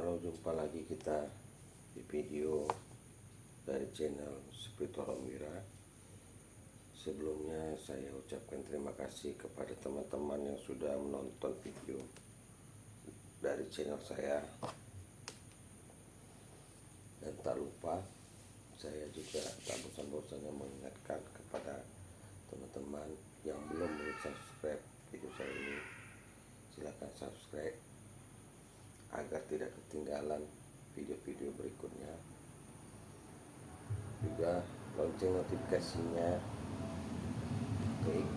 Halo, jumpa lagi kita di video dari channel Spiritual Wira. Sebelumnya saya ucapkan terima kasih kepada teman-teman yang sudah menonton video dari channel saya. Dan tak lupa, saya juga tak bosan-bosannya mengingatkan kepada teman-teman yang belum subscribe video saya ini, silakan subscribe agar tidak ketinggalan video-video berikutnya. Juga lonceng notifikasinya klik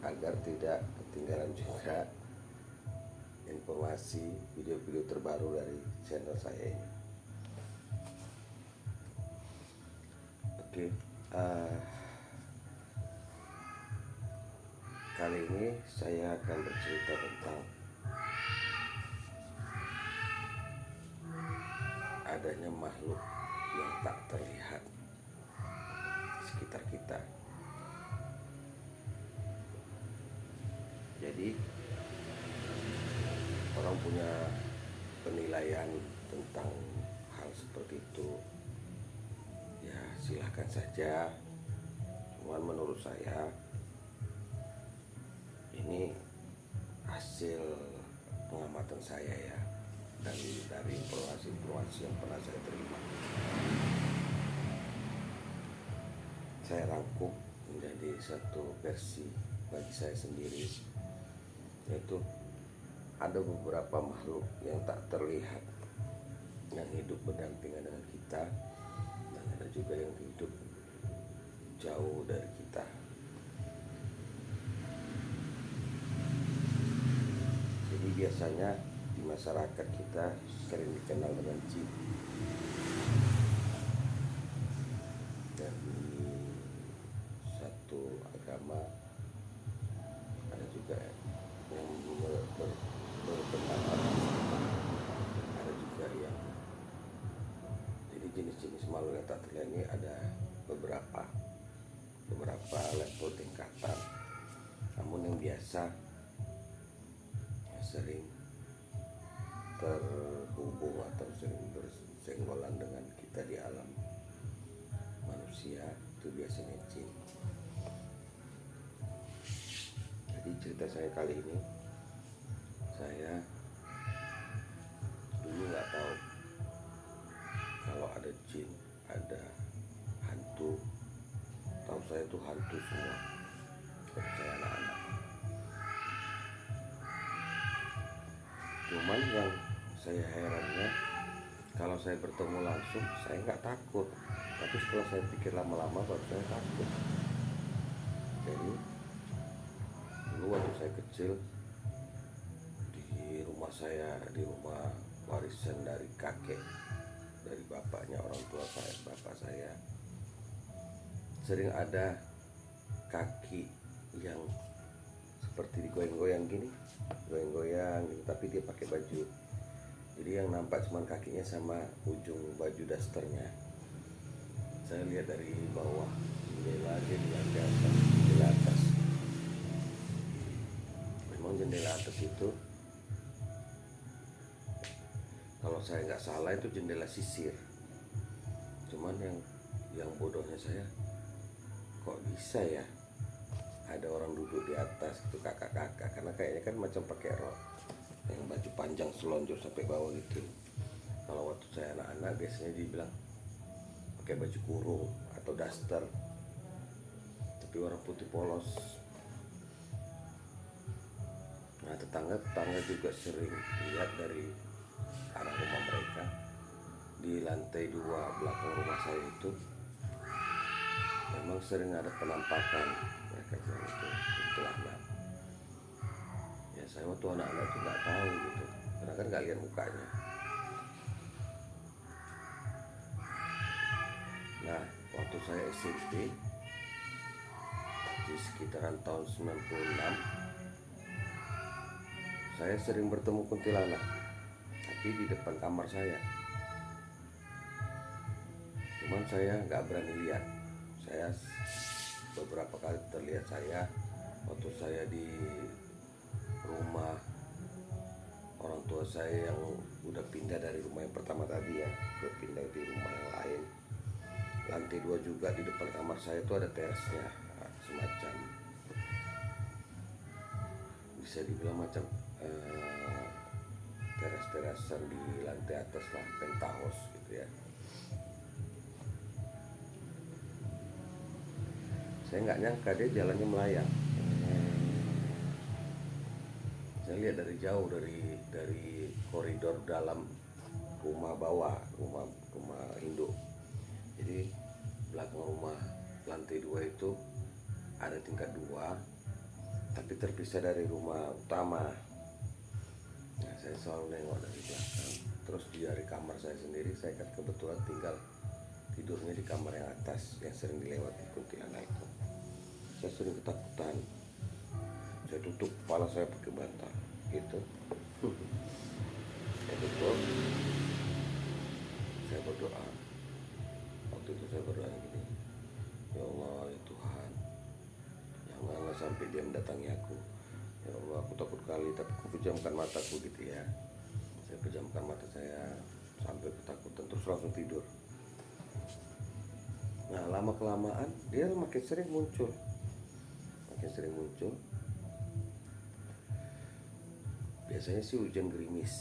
agar tidak ketinggalan juga informasi video-video terbaru dari channel saya ini. Oke, kali ini saya akan bercerita tentang adanya makhluk yang tak terlihat di sekitar kita. Jadi orang punya penilaian tentang hal seperti itu, ya silahkan saja. Cuman menurut saya ini hasil pengamatan saya ya, dan dari informasi yang pernah saya terima, saya rangkum menjadi satu versi bagi saya sendiri, yaitu ada beberapa makhluk yang tak terlihat yang hidup berdampingan dengan kita, dan ada juga yang hidup jauh dari kita. Jadi biasanya di masyarakat kita sering dikenal dengan jin, dan di satu agama ada juga yang berpendapat, ada juga yang jadi jenis-jenis makhluk yang tak terlihat ini ada beberapa level tingkatan. Namun yang biasa sering terhubung atau sering bersenggolan dengan kita di alam manusia itu biasanya jin. Jadi cerita saya kali ini, saya dulu nggak tahu kalau ada jin, ada hantu. Tahu saya itu hantu semua waktu saya anak-anak. Cuman yang saya herannya, kalau saya bertemu langsung saya nggak takut, tapi setelah saya pikir lama-lama baru saya takut. Jadi dulu waktu saya kecil, di rumah saya, di rumah warisan dari kakek, dari bapaknya orang tua saya, bapak saya, sering ada kaki yang seperti digoyang-goyang gini, goyang-goyang gitu, tapi dia pakai baju. Jadi yang nampak cuma kakinya sama ujung baju dasternya. Saya lihat dari bawah jendela, jendela atas. Memang jendela atas itu, kalau saya nggak salah itu jendela sisir. Cuman yang bodohnya saya, kok bisa ya ada orang duduk di atas itu, kakak-kakak, karena kayaknya kan macam pakai rok yang baju panjang selonjor sampai bawah gitu. Kalau waktu saya anak-anak biasanya dibilang pakai baju kurung atau daster, tapi warna putih polos. Nah, tetangga juga sering lihat dari arah rumah mereka. Di lantai 2 belakang rumah saya itu memang sering ada penampakan mereka itu kuntilanak. Ya saya waktu anak-anak itu nggak tahu gitu, karena kan nggak lihat mukanya. Nah, waktu saya SMP di sekitaran tahun 96, saya sering bertemu kuntilanak, tapi di depan kamar saya. Cuman saya nggak berani lihat. Saya beberapa kali terlihat saya waktu saya di rumah orang tua tua saya yang udah pindah dari rumah yang pertama tadi ya, udah pindah di rumah yang lain. Lantai 2 juga, di depan kamar saya itu ada terasnya, semacam bisa dibilang macam teras-terasan di lantai atas lah, penthouse gitu ya. Saya nggak nyangka dia jalannya melayang. Saya lihat dari jauh, dari koridor dalam rumah bawah, rumah induk. Jadi belakang rumah lantai 2 itu ada tingkat 2, tapi terpisah dari rumah utama. Nah, saya selalu nengok dari belakang. Terus dari kamar saya sendiri, saya kan kebetulan tinggal tidurnya di kamar yang atas yang sering dilewati kuntilanak itu. Saya sering ketakutan. Saya tutup kepala saya pakai bantal gitu. Saya tutup. Saya berdoa. Waktu itu saya berdoa gini, ya Allah, ya Tuhan, janganlah sampai dia mendatangi aku. Ya Allah, aku takut kali, tapi aku pejamkan mataku gitu ya. Saya pejamkan mata saya sampai ketakutan, terus langsung tidur. Nah, lama kelamaan dia makin sering muncul. Biasanya sih hujan gerimis,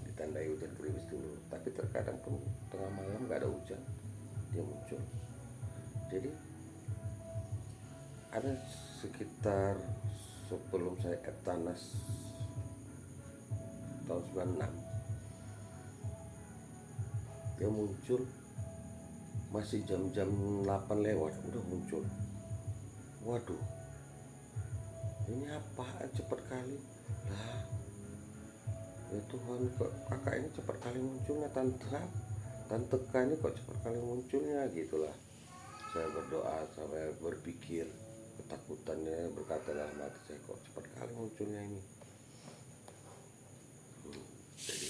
ditandai hujan gerimis dulu. Tapi terkadang pun tengah malam nggak ada hujan, dia muncul. Jadi ada sekitar sebelum saya Eptanas tahun 96, dia muncul masih jam-jam 8 lewat udah muncul. Waduh, ini apaan cepat kali lah. Ya Tuhan, kok kakak ini cepat kali munculnya, tante ini kok cepat kali munculnya gitulah. Saya berdoa, saya berpikir, ketakutannya berkata dalam hati saya, kok cepat kali munculnya ini. Jadi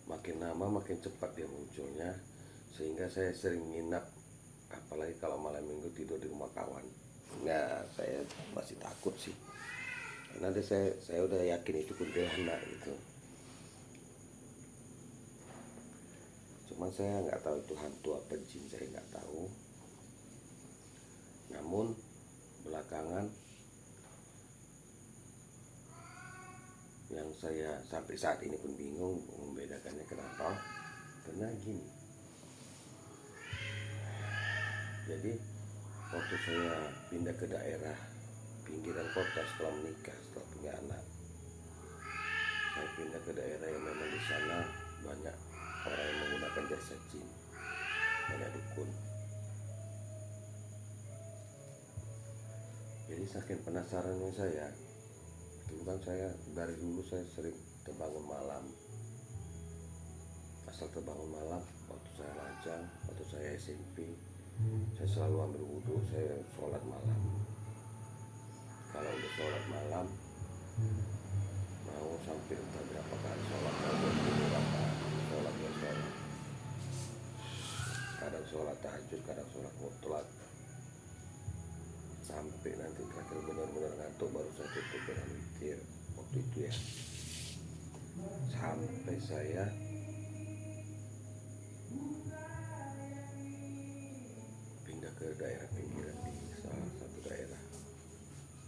makin lama makin cepat dia munculnya, sehingga saya sering nginap, apalagi kalau malam minggu tidur di rumah kawan. Nah, saya masih takut sih, karena saya udah yakin itu kuntilanak gitu. Cuman saya nggak tahu itu hantu apa jin, saya nggak tahu. Namun belakangan yang saya sampai saat ini pun bingung membedakannya kenapa. Karena gini, jadi waktu saya pindah ke daerah pinggiran kota setelah menikah, setelah punya anak, saya pindah ke daerah yang memang di sana banyak orang yang menggunakan jasa jin, banyak dukun. Jadi saking penasarannya saya, itu kan saya dari dulu saya sering terbangun malam. Asal terbangun malam, waktu saya lajang, waktu saya SMP, saya selalu ambil wudhu, saya sholat malam. Kalau udah sholat malam, mau sampai entah berapa kali sholat, kadang sholat tahajud, kadang sholat mutlak, sampai nanti terakhir benar-benar ngantuk baru saya tutup dengan witir. Waktu itu ya, sampai saya pindah ke daerah pinggiran, di salah satu daerah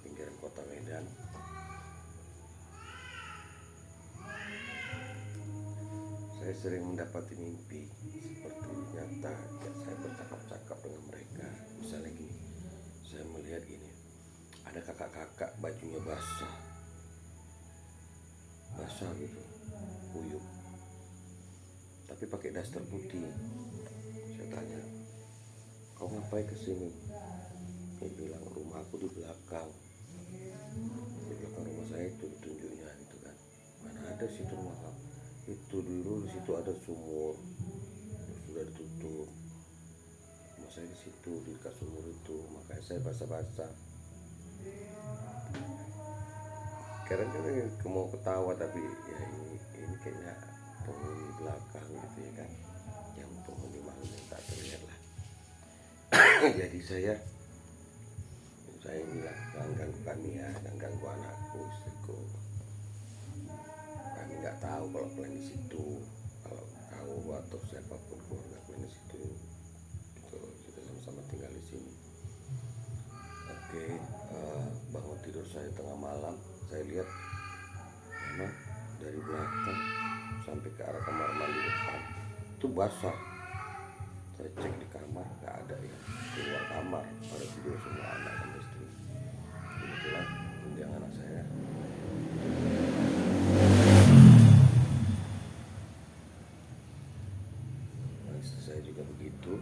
pinggiran kota Medan. Saya sering mendapati mimpi seperti nyata, ya, saya bercakap-cakap dengan mereka. Misalnya gini, saya melihat gini, ada kakak-kakak bajunya basah gitu, kuyup, tapi pakai daster putih. Saya tanya, kau ngapain kesini? Dia bilang, rumahku di belakang rumah saya itu, ditunjuknya gitu kan. Mana ada situ rumah kamu? Itu dulu di situ ada sumur, sudah ditutup. Rumah saya di situ, di dekat sumur itu, makanya saya basah-basah. Kadang-kadang mau ketawa, tapi ya ini kayaknya penghuni belakang gitu ya kan, yang penghuni malam yang tak terlihat lah. Jadi saya bilang, jangan ganggu kami ya, jangan ganggu anakku, istriku, kalau kalian di situ, kalau kau atau siapapun keluarga kalian di situ, gitu, kita sama-sama tinggal di sini. Oke, bangun tidur saya tengah malam, saya lihat memang dari belakang sampai ke arah kamar mandi depan itu basah. Saya cek di kamar, nggak ada yang keluar kamar, pada tidur semua anak dan istri. Kebetulan mendiang anak saya. Istri saya juga begitu.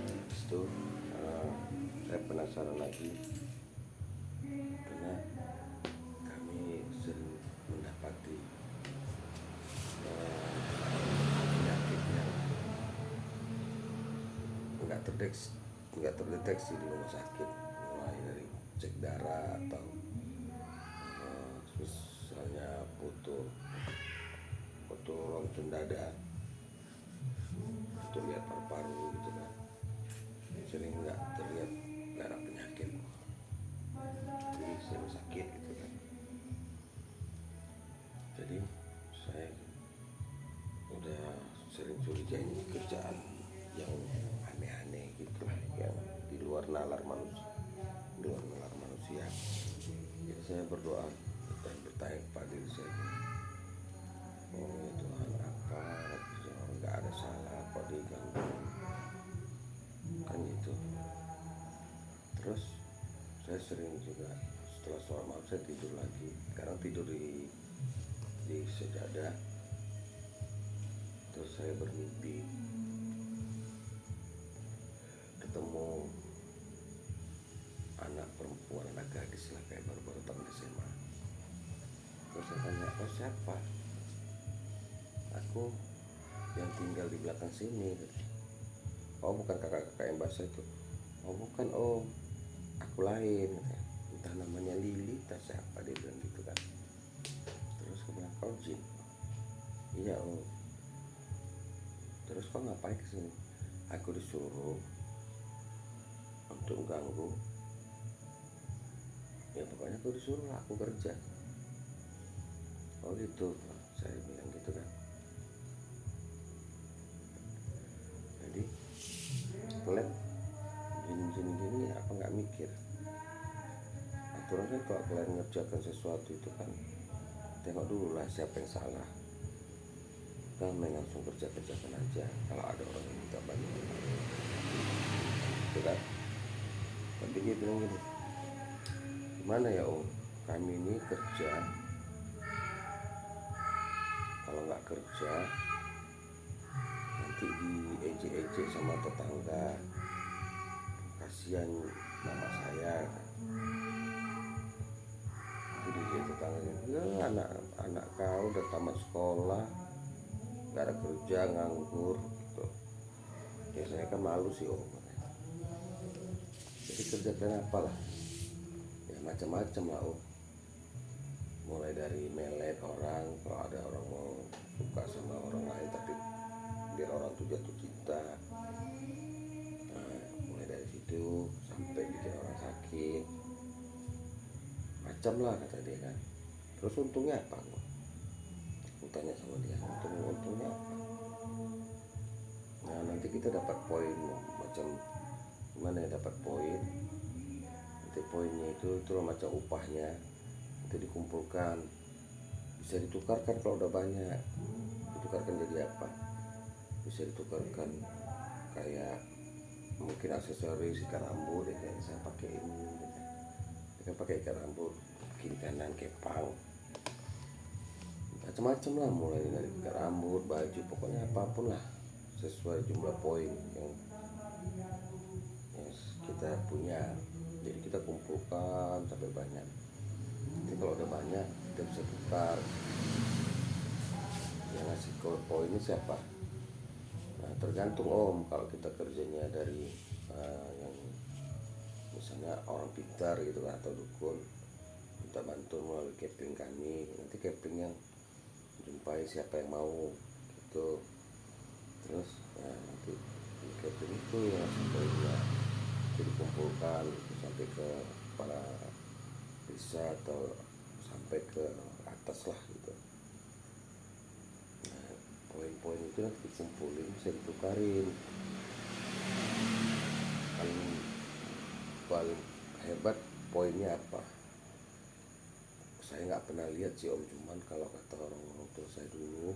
Habis itu saya penasaran lagi karena kami sering mendapati penyakit yang nggak terdeteksi di rumah sakit, mulai dari cek darah atau misalnya foto ronsen dada, itu lihat paru-paru gitu kan, sering nggak terlihat, nggak ada penyakit, jadi sering sakit gitu kan. Jadi saya udah sering curiga ini kerjaan yang aneh-aneh gitu, yang di luar nalar manusia. Jadi saya berdoa dan bertanya kepada diri saya, oh ya Tuhan, apa nggak ada salah kok diganggu kan gitu. Terus saya sering juga setelah sholat malam saya tidur lagi, sekarang tidur di sejadah. Terus saya bermimpi ketemu anak perempuan, anak gadis lah, kayak baru-baru tamat SMA. Terus saya tanya, oh siapa? Aku yang tinggal di belakang sini. Oh bukan kakak-kakak yang basah itu. Oh bukan, oh aku lain. Entah namanya Lili, entah siapa, dia bilang gitu kan. Terus aku bilang, kau jin? Iya oh. Terus kau ngapain kesini? Aku disuruh untuk ganggu. Ya pokoknya aku disuruh lah, aku kerja. Oh gitu, saya bilang gitu kan. Jadi kalian gini apa nggak mikir? Aturannya kalau kalian ngerjakan sesuatu itu kan tengok dulu lah siapa yang salah. Kan langsung kerjakan aja. Kalau ada orang yang minta bantuan, itu kan. Tapi dia bilang gini, gimana ya om, kami ini kerja, kalau nggak kerja nanti diejek-ejek sama tetangga, kasihan mama saya. Jadi dia tetangga, ya anak kau udah tamat sekolah, nggak ada kerja, nganggur gitu. Ya saya kan malu sih om. Jadi kerjakan apalah, ya macam-macam lah om. Mulai dari melet orang, kalau ada orang mau suka sama orang lain tapi biar orang tuh jatuh cinta, nah, mulai dari situ sampai bikin orang sakit, macam lah kata dia kan. Terus untungnya apa? Aku tanya sama dia, untungnya apa? Nah nanti kita dapat poin, macam gimana ya, dapat poin. Nanti poinnya itu macam upahnya itu dikumpulkan, bisa ditukarkan kalau udah banyak. Ditukarkan jadi apa? Bisa ditukarkan kayak mungkin aksesoris ikan rambut, ya kayak saya pakai ini, saya pakai ikan rambut, kiri kanan kepang, macam-macam lah, mulai dari ikan rambut, baju, pokoknya apapun lah sesuai jumlah poin yang kita punya. Jadi kita kumpulkan sampai banyak. Jadi kalau udah banyak kita bisa tukar. Yang ngasih poin ini siapa? Nah tergantung om, kalau kita kerjanya dari yang misalnya orang pintar gitu kan, atau dukun, minta bantuan melalui caping kami, nanti caping yang jumpai siapa yang mau gitu. Terus nanti di caping itu yang ngasih poinnya itu dikumpulkan gitu, sampai ke para desa atau sampai sampai ke atas lah gitu. Nah, poin-poin itu nanti dikumpulin bisa ditukarin. Paling hebat poinnya apa? Saya nggak pernah lihat sih Om, cuman kalau kata orang-orang tua saya dulu,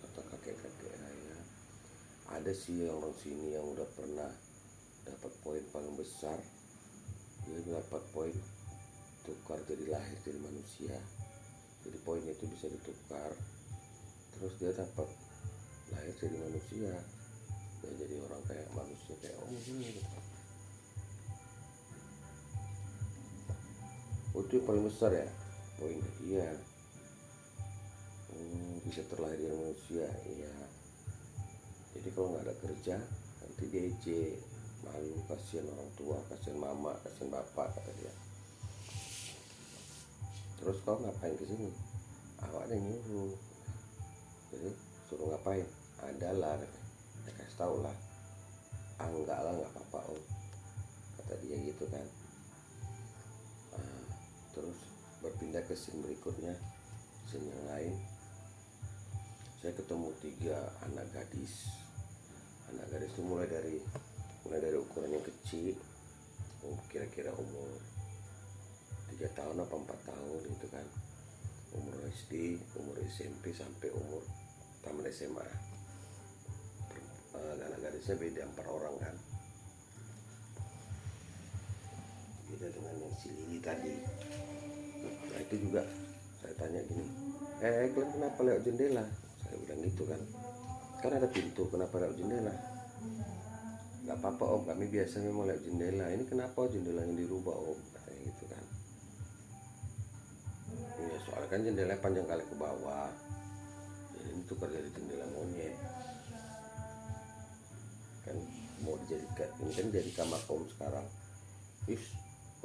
kata kakek-kakek saya, ada sih yang orang sini yang udah pernah dapat poin paling besar. Dia dapat poin tukar jadi lahir jadi manusia. Jadi poinnya itu bisa ditukar, terus dia dapat lahir jadi manusia. Dia jadi orang kayak manusia kayak Om gini gitu. Oh, itu yang paling besar ya poinnya. Iya. Bisa terlahir dari manusia. Iya. Jadi kalau nggak ada kerja nanti dia ejek, malu, kasihan orang tua, kasihan mama, kasihan bapak, kata dia. Terus kau ngapain kesini? Awak ada yang nyuruh. Jadi suruh ngapain? Adalah, ya kasih tau lah. Enggak lah, nggak apa-apa Om, kata dia gitu kan. Terus berpindah ke scene berikutnya, scene yang lain. Saya ketemu 3 anak gadis. Anak gadis itu mulai dari ukuran yang kecil, kira-kira umur 3 tahun apa 4 tahun gitu kan, umur SD, umur SMP sampai umur tamat SMA. Anak gadisnya beda 4 orang kan, beda dengan yang si Lili tadi. Nah itu juga saya tanya gini, kalian kenapa lewat jendela? Saya bilang gitu kan ada pintu, kenapa lewat jendela? Gak apa-apa Om, kami biasa memang lewat jendela. Ini kenapa jendelanya dirubah Om? Katanya gitu kan. Ya soalnya kan jendelanya panjang kali ke bawah, jadi ini tukar jadi jendela monyet kan, mau dijadikan ini kan jadi kamar Om sekarang.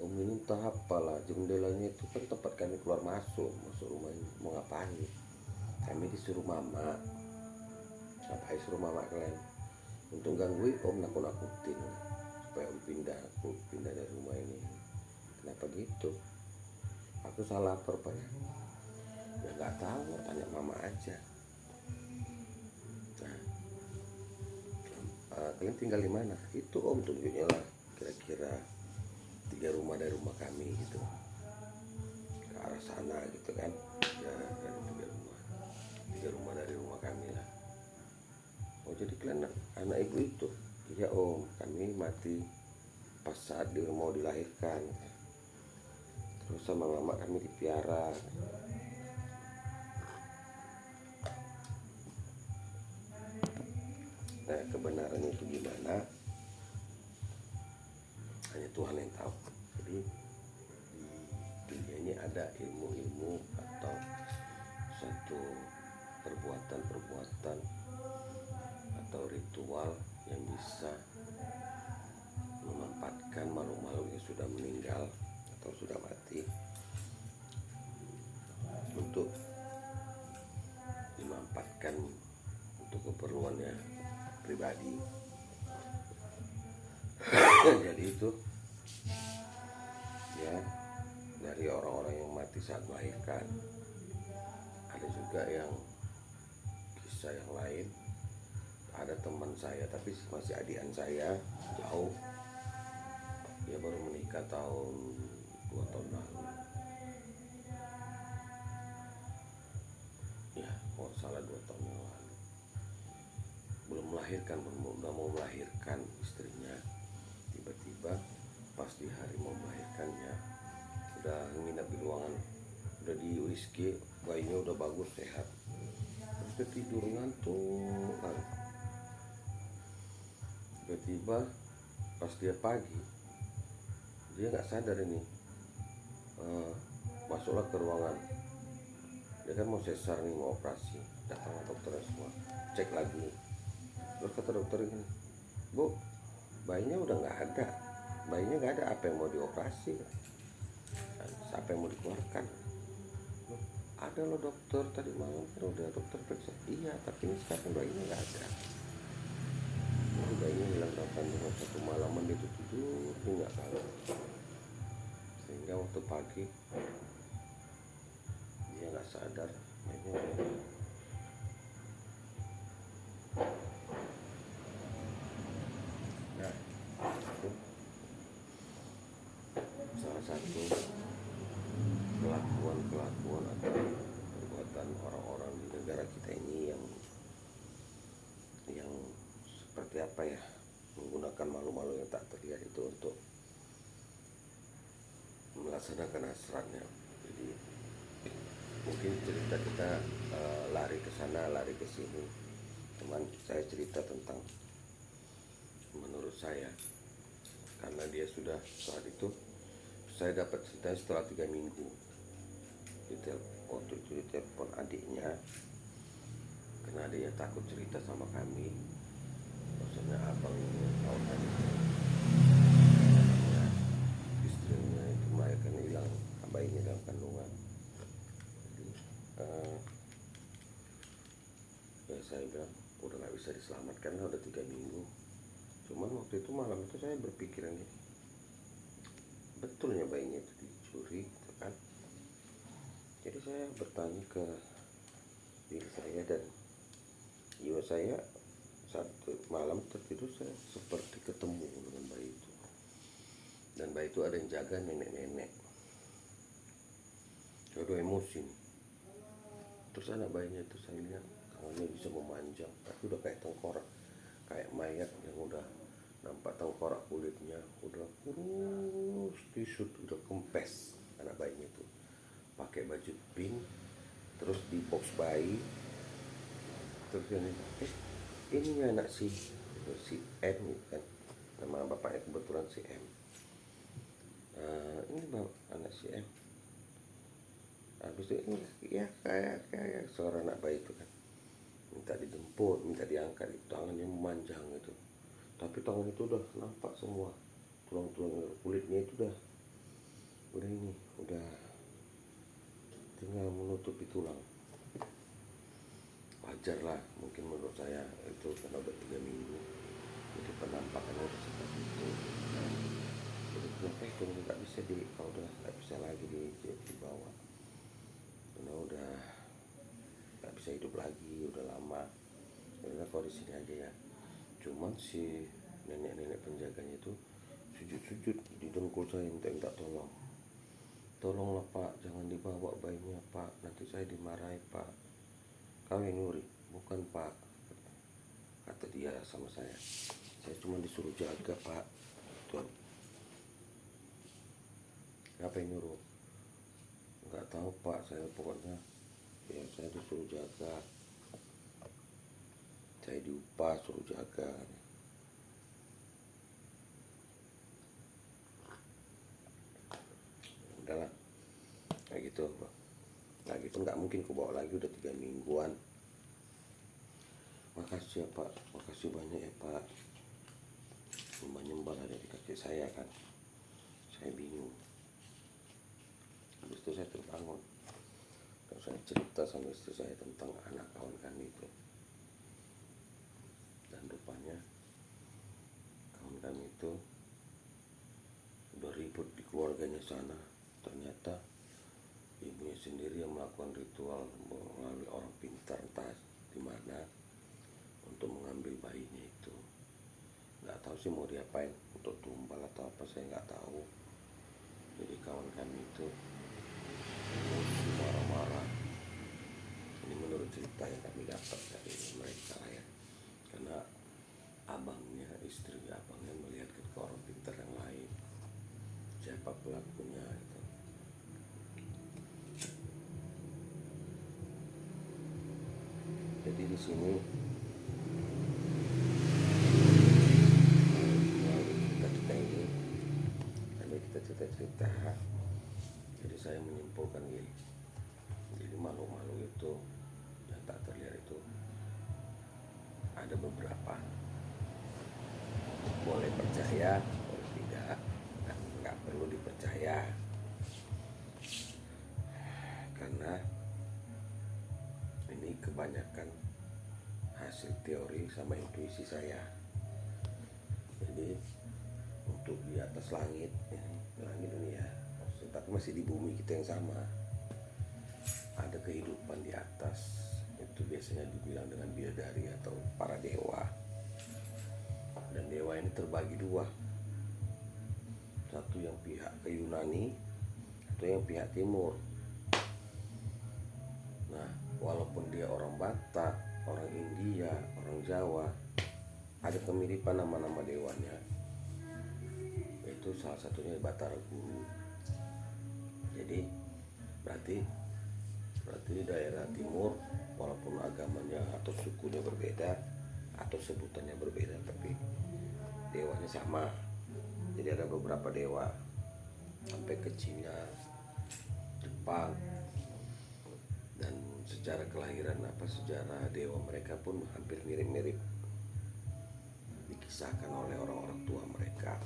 Om ini entah apalah, jendelanya itu kan tempat kami keluar masuk rumah ini. Mau ngapain? Kami disuruh mama. Ngapain suruh mama kalian? Untuk gangguin Om, nakut-nakutin supaya Om pindah dari rumah ini. Kenapa gitu? Aku salah apa rupanya? Ya nggak tahu, tanya mama aja. Nah, kalian tinggal di mana? Itu Om tunjuknya lah, kira-kira 3 rumah dari rumah kami gitu, ke arah sana gitu kan. Ya dari 3 rumah dari rumah kami lah. Oh jadi kalian anak ibu itu? Iya Om, kami mati pas saat dia mau dilahirkan. Terus sama mama kami dipiara. Nah kebenarannya itu gimana, hanya Tuhan yang tahu. Jadi di dunia ini ada ilmu-ilmu atau satu perbuatan atau ritual yang bisa memanfaatkan makhluk-makhluk yang sudah meninggal atau sudah mati untuk dimanfaatkan untuk keperluannya pribadi. Jadi itu ya dari orang-orang yang mati saat melahirkan. Ada juga yang kisah yang lain, ada teman saya tapi masih adian saya, jauh, dia baru menikah tahun 2 tahun lalu ya, kalau salah 2 tahun yang lalu. Belum melahirkan, udah mau melahirkan istrinya, tiba-tiba pas di hari mau melahirkannya udah nginep di ruangan, udah di USG, bayinya udah bagus sehat, terus dia tidur ngantuk kan. Tiba-tiba pas dia pagi dia nggak sadar ini, masuklah ke ruangan. Dia kan mau sesar nih, mau operasi, datang dokternya semua, cek lagi. Terus kata dokter ini, Bu, bayinya udah nggak ada, apa yang mau dioperasi? Siapa yang mau dikeluarkan? Ada loh dokter, tadi malam kan udah dokter periksa. Iya, tapi ini sekarang bayinya nggak ada. Jadi bayinya hilang kapan? 1 malaman dia tidur nggak tahu. Sehingga waktu pagi salah satu kelakuan atau perbuatan orang-orang di negara kita ini yang seperti apa ya, menggunakan malu-malu yang tak terlihat itu untuk melaksanakan hasratnya. Jadi mungkin cerita kita lari ke sana, lari ke sini. Cuman saya cerita tentang menurut saya, karena dia sudah saat itu saya dapat cerita setelah 3 minggu. Waktu itu ditelepon adiknya, karena adiknya takut cerita sama kami. Maksudnya abang tahu kan istrinya itu melahirkan hilang, bayinya dalam kandungan. Jadi ya saya bilang udah nggak bisa diselamatkan lah, udah 3 minggu. Cuman waktu itu malam itu saya berpikiran gini, betulnya bayinya itu dicuri gitu kan. Jadi saya bertanya ke diri saya dan jiwa saya, satu malam tertidur saya seperti ketemu dengan bayi itu, dan bayi itu ada yang jaga, nenek-nenek. Saya udah emosi nih. Terus anak bayinya itu saya lihat tangannya bisa memanjang, tapi udah kayak tengkorak, kayak mayat yang udah nampak tengkorak kulitnya, udah kurus tisut, udah kempes. Anak bayinya itu pakai baju pink, terus di box bayi. Terus ini anak si M kan, nama bapaknya kebetulan si M. Ini anak si M. Habis itu ini ya kayak suara anak bayi itu kan, minta dijemput, minta diangkat, itu tangannya memanjang itu. Tapi tangan itu udah nampak semua tulang-tulang kulitnya itu udah tinggal menutupi tulang. Wajar lah mungkin menurut saya itu, karena udah 3 minggu, jadi penampakannya udah seperti itu. Jadi kenapa itu nggak bisa kalau udah nggak bisa lagi dibawa, karena udah nggak bisa hidup lagi, udah lama. Karena kalau di sini aja ya. Cuman si nenek-nenek penjaganya itu sujud-sujud di dengkul saya, minta tolonglah Pak, jangan dibawa bayinya Pak, nanti saya dimarahi Pak. Kau yang nyuri? Bukan Pak, kata dia sama saya cuma disuruh jaga Pak. Tuh, apa yang nyuruh? Nggak tahu Pak, saya pokoknya ya saya disuruh jaga, saya diupah suruh jaga. Udahlah kayak gitu Bang. Nah gitu nggak mungkin ku bawa lagi, udah 3 mingguan. Makasih ya Pak, makasih banyak ya Pak. Nyembah ada di kaki saya kan, saya bingung. Habis itu saya terbangun, dan saya cerita sama istri saya tentang anak kawan kami itu. Dan rupanya kawan kami itu udah ribut di keluarganya sana. Ternyata ibunya sendiri yang melakukan ritual melalui orang pintar entah di mana untuk mengambil bayinya itu. Nggak tahu sih mau diapain, untuk tumbal atau apa, saya nggak tahu. Jadi kawan kami itu emosi, marah-marah. Ini menurut cerita yang kami dapat dari mereka ya, karena istri abangnya melihat ke orang pintar yang lain, siapa pelakunya itu. Jadi di sini kita cerita, jadi saya menyimpulkan gini, jadi malu-malu itu yang tak terlihat itu ada beberapa, boleh percaya boleh tidak, nggak perlu dipercaya, karena ini kebanyakan hasil teori sama intuisi saya. Jadi untuk di atas langit ini ya, tapi masih di bumi kita yang sama, ada kehidupan di atas. Itu biasanya dibilang dengan bidadari atau para dewa. Dan dewa ini terbagi dua. satu yang pihak ke Yunani, atau yang pihak timur. Nah, walaupun dia orang Batak, orang India, orang Jawa, ada kemiripan nama-nama dewanya. Itu salah satunya Batara Guru. Jadi berarti di daerah timur, walaupun agamanya atau sukunya berbeda atau sebutannya berbeda, tapi dewanya sama. Jadi ada beberapa dewa sampai ke Cina, Jepang, dan secara kelahiran sejarah dewa mereka pun hampir mirip-mirip, dikisahkan oleh orang-orang tua mereka.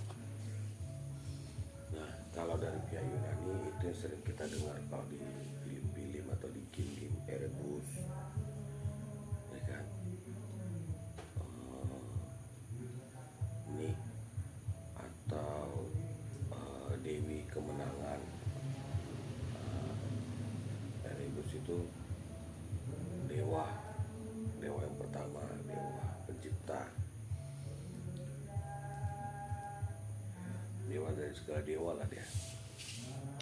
Nah, kalau dari pihak Yunani itu yang sering kita dengar kalau di film-film atau di game-game Erebus, ya kan? Nih, atau Dewi Kemenangan. Erebus itu dewa yang pertama, dewa pencipta, dewa dari segala dewa lah dia.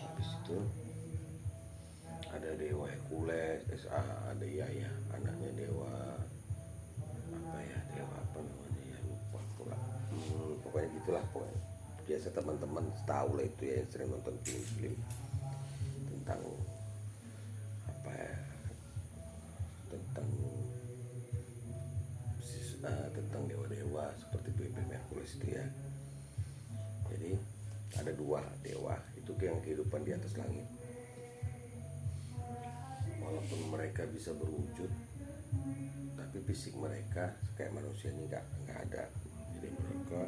Habis itu ada dewa Hercules, ada ya anaknya dewa namanya ya, lupa pula. Pokoknya gitulah, pokoknya biasa teman-teman tahu lah itu ya, yang sering nonton film-film tentang tentang dewa-dewa seperti BB Hercules itu ya. Jadi ada dua dewa itu yang kehidupan di atas langit. Walaupun mereka bisa berwujud, tapi fisik mereka kayak manusia ini nggak ada. Jadi mereka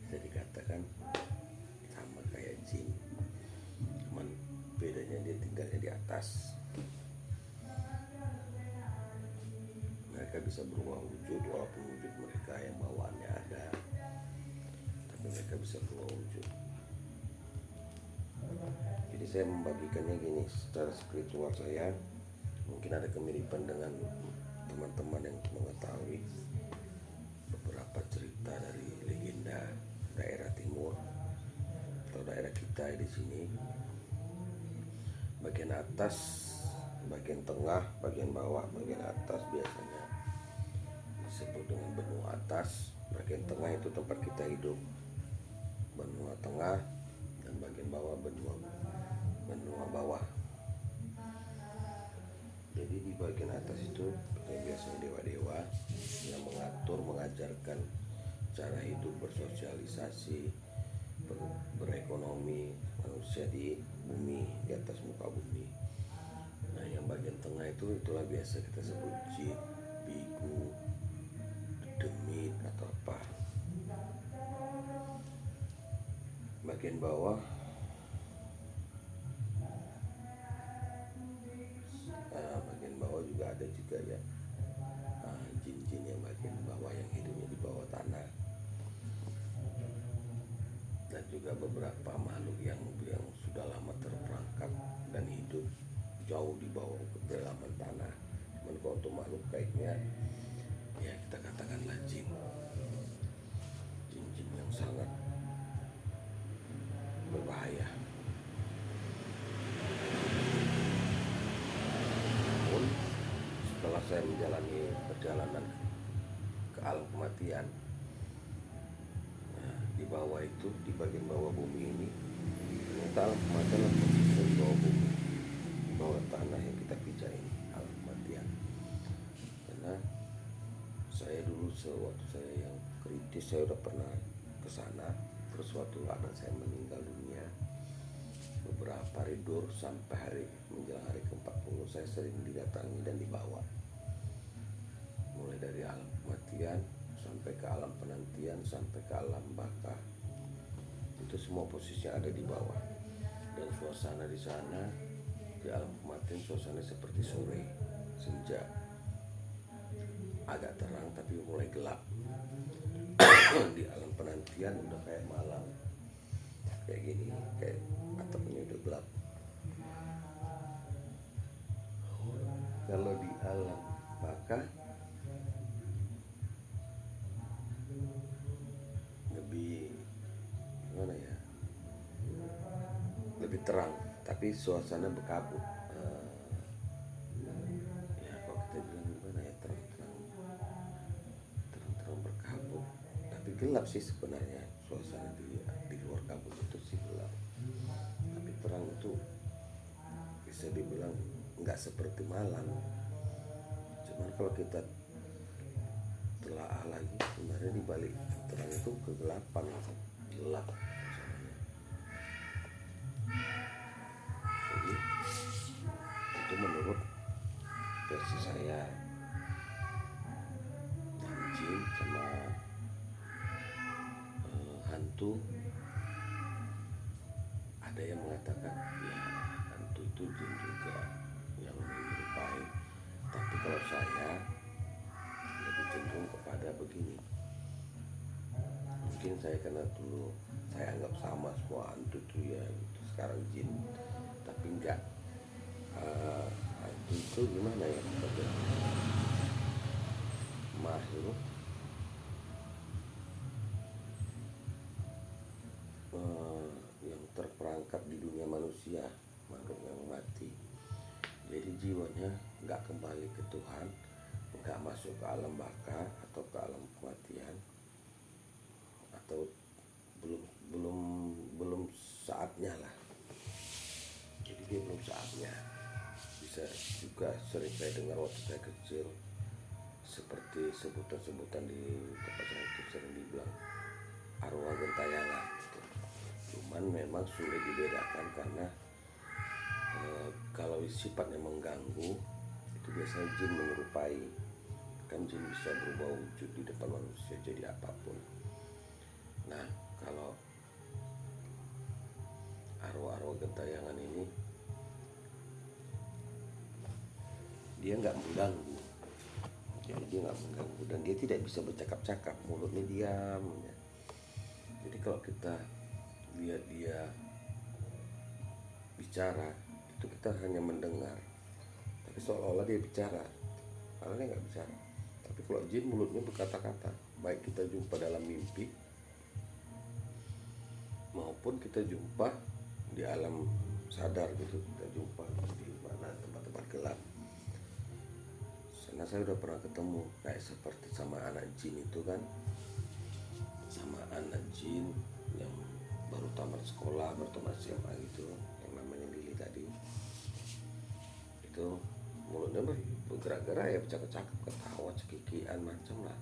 bisa dikatakan sama kayak jin, cuman bedanya dia tinggalnya di atas. Mereka bisa berubah wujud, walaupun wujud mereka yang bawaannya ada, tapi mereka bisa berubah wujud. Jadi saya membagikannya gini, secara spiritual saya mungkin ada kemiripan dengan teman-teman yang mengetahui beberapa cerita dari legenda daerah timur atau daerah kita di sini. Bagian atas, bagian tengah, bagian bawah. Bagian atas biasanya disebut dengan benua atas, bagian tengah itu tempat kita hidup, benua tengah, dan bagian bawah benua bawah. Jadi di bagian atas itu biasanya dewa-dewa yang mengatur, mengajarkan cara hidup, bersosialisasi, berekonomi manusia di bumi, di atas muka bumi. Nah, yang bagian tengah itulah biasa kita sebut jin, bigu, demit atau apa. Bagian bawah juga ada juga ya, jin-jin yang bagian bawah yang hidupnya di bawah tanah, dan juga beberapa makhluk yang sudah lama terperangkap dan hidup jauh di bawah kedalaman tanah. Cuman kalau untuk makhluk baiknya ya kita katakanlah jin yang sangat berbahaya. Setelah saya menjalani perjalanan ke alam kematian, nah, di bawah itu, di bagian bawah bumi ini, ternyata alam kematian posisinya di bawah bumi, di bawah tanah yang kita pijak ini, alam kematian. Karena saya dulu sewaktu saya yang kritis, saya udah pernah ke sana. Terus waktu anak saya meninggal dunia, beberapa hari dur sampai hari menjelang hari ke-40, saya sering didatangi dan dibawa, mulai dari alam kematian sampai ke alam penantian sampai ke alam baka. Itu semua posisinya ada di bawah. Dan suasana di sana, di alam kematian, suasana seperti sore, senja, agak terang tapi mulai gelap. Di alam penantian udah kayak malam, kayak gini, kayak atapnya udah gelap. Kalau di alam baka lebih gimana ya, terang tapi suasana berkabut. Ya kalau kita bilang gimana ya, terang berkabut tapi gelap sih sebenarnya. Suasana di luar kabut itu sih gelap, tapi terang itu bisa dibilang nggak seperti malam. Cuman kalau kita telaah lagi, sebenarnya di balik terang itu kegelapan, gelap suasananya. Jadi itu menurut versi saya. Dan jin sama hantu, ada yang mengatakan ya hantu itu jin juga yang menyerupai. Tapi kalau saya lebih cenderung kepada begini, mungkin saya karena dulu saya anggap sama semua hantu itu ya gitu. Sekarang jin, tapi enggak. Hantu itu gimana ya, sebagai makhluk yang terperangkap di dunia manusia, makhluk yang mati. Jadi jiwanya nggak kembali ke Tuhan, nggak masuk ke alam baka atau ke alam kematian, atau belum belum belum saatnya lah. Jadi dia belum saatnya. Bisa juga sering saya dengar waktu saya kecil, seperti sebutan-sebutan di tempat saya itu sering dibilang arwah gentayangan gitu. Cuman memang sulit dibedakan karena kalau sifatnya mengganggu itu biasanya jin menyerupai. Kan jin bisa berubah wujud di depan manusia jadi apapun. Nah, kalau arwah-arwah gentayangan ini dia nggak mengganggu. Jadi dia nggak mengganggu dan dia tidak bisa bercakap-cakap, mulutnya diam ya. Jadi kalau kita lihat dia bicara, itu kita hanya mendengar, tapi seolah-olah dia bicara, padahal dia nggak bicara. Tapi kalau jin mulutnya berkata-kata, baik kita jumpa dalam mimpi maupun kita jumpa di alam sadar gitu, kita jumpa di mana tempat-tempat gelap. Karena saya udah pernah ketemu kayak seperti sama anak jin itu kan, sama anak jin yang baru tamat sekolah, baru tamat SMA gitu, yang namanya Lili tadi. Itu mulutnya bergerak-gerak ya, bercakap-cakap, ketawa, cekikian macam lah.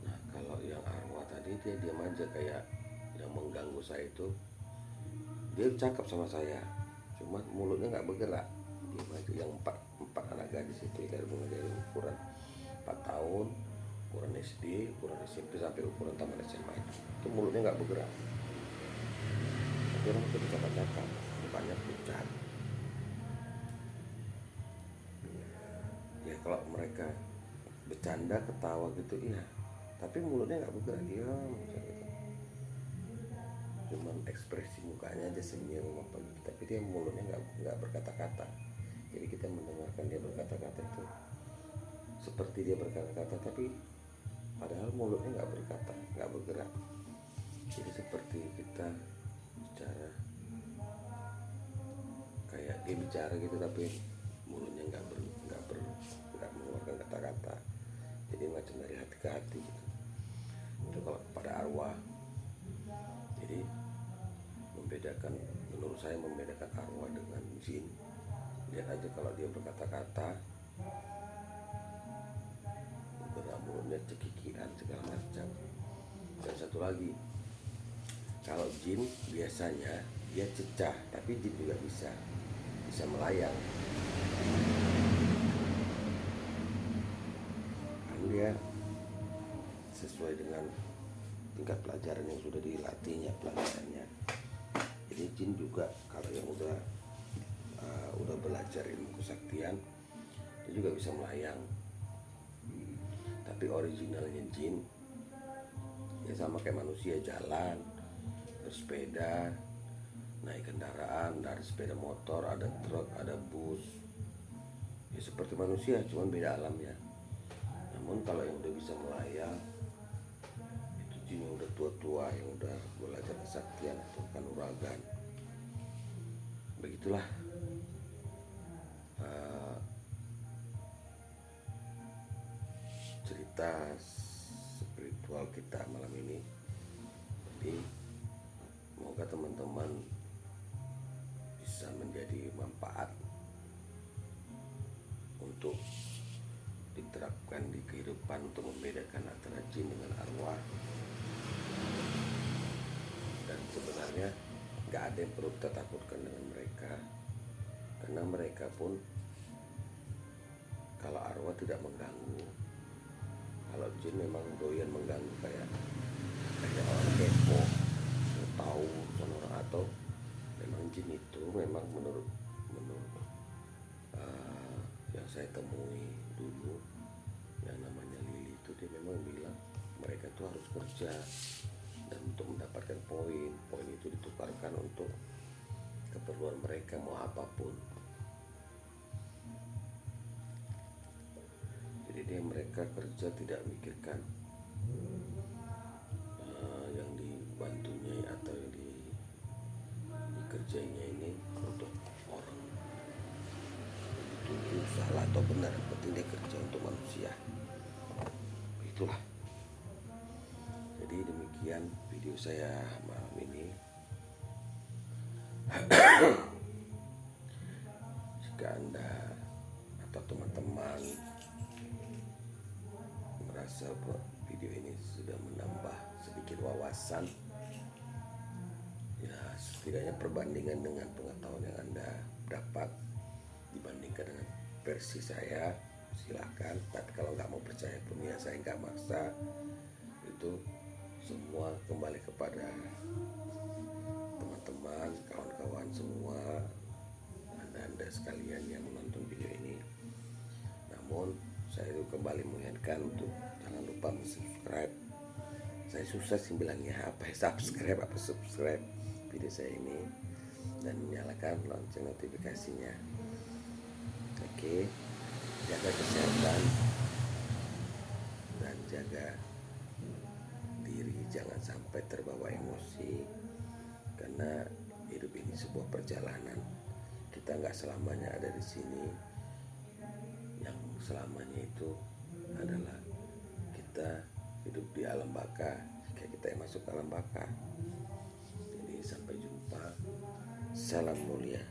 Nah kalau yang arwah tadi dia diam aja, kayak yang mengganggu saya itu dia cakap sama saya, cuma mulutnya nggak bergerak, diam aja. Yang empat anak gadis itu dari ukuran 4 tahun, ukuran SD, ukuran SMP sampai ukuran tamat SMA itu mulutnya nggak bergerak. Tapi orang itu bercakap-cakap, bukannya pucat. Ya kalau mereka bercanda ketawa gitu iya, tapi mulutnya nggak bergerak, diam gitu. Cuman ekspresi mukanya aja senyum apa gitu, tapi dia mulutnya nggak berkata-kata. Jadi kita mendengarkan dia berkata-kata itu seperti dia berkata-kata, tapi padahal mulutnya nggak berkata, nggak bergerak. Jadi seperti kita bicara, kayak dia bicara gitu, tapi mulutnya nggak mengeluarkan kata-kata. Jadi macam dari hati ke hati gitu. Itu kalau pada arwah. Jadi membedakan, menurut saya membedakan arwah dengan jin, lihat aja kalau dia berkata-kata, gerak mulutnya, cekikian segala macam. Dan satu lagi, kalau jin biasanya dia cecah, tapi jin juga bisa melayang. Kan dia sesuai dengan tingkat pelajaran yang sudah dilatihnya pelajarannya. Jadi jin juga kalau yang udah belajar ilmu kesaktian, dia juga bisa melayang. Tapi originalnya jin ya sama kayak manusia, jalan, bersepeda, naik kendaraan, ada sepeda motor, ada truk, ada bus. Ya seperti manusia, cuman beda alamnya. Namun kalau yang udah bisa melayang, itu jin yang udah tua-tua, yang udah belajar kesaktian atau kanuragan. Itulah uh, cerita spiritual kita malam ini. Jadi semoga teman-teman bisa menjadi manfaat untuk diterapkan di kehidupan untuk membedakan antara jin dengan arwah. Dan sebenarnya nggak ada yang perlu kita takutkan dengan mereka, karena mereka pun kalau arwah tidak mengganggu. Kalau jin memang doyan mengganggu, kayak orang kepo, tahu orang, atau memang jin itu memang menurut yang saya temui dulu, yang namanya Lili itu, dia memang bilang mereka itu harus kerja, dan untuk mendapatkan poin itu ditukarkan untuk keperluan mereka mau apapun. Jadi mereka kerja tidak memikirkan yang dibantunya atau yang dikerjainya ini untuk orang itu salah atau benar, yang penting dia kerja untuk manusia. Itulah. Jadi demikian video saya malam ini. Jika Anda atau teman-teman merasa video ini sudah menambah sedikit wawasan, ya setidaknya perbandingan dengan pengetahuan yang Anda dapat dibandingkan dengan versi saya, silakan. Tapi kalau nggak mau percaya pun ya saya nggak maksa. Itu semua kembali kepada teman-teman, kawan-kawan semua, anda sekalian yang menonton video ini. Namun saya itu kembali mengingatkan untuk jangan lupa subscribe. Saya susah sih bilangnya apa ya, subscribe video saya ini, dan nyalakan lonceng notifikasinya. Oke, jaga kesehatan dan jaga diri, jangan sampai terbawa emosi, karena hidup ini sebuah perjalanan. Kita nggak selamanya ada di sini. Yang selamanya itu adalah kita hidup di alam baka, jika kita yang masuk alam baka. Jadi sampai jumpa, salam mulia.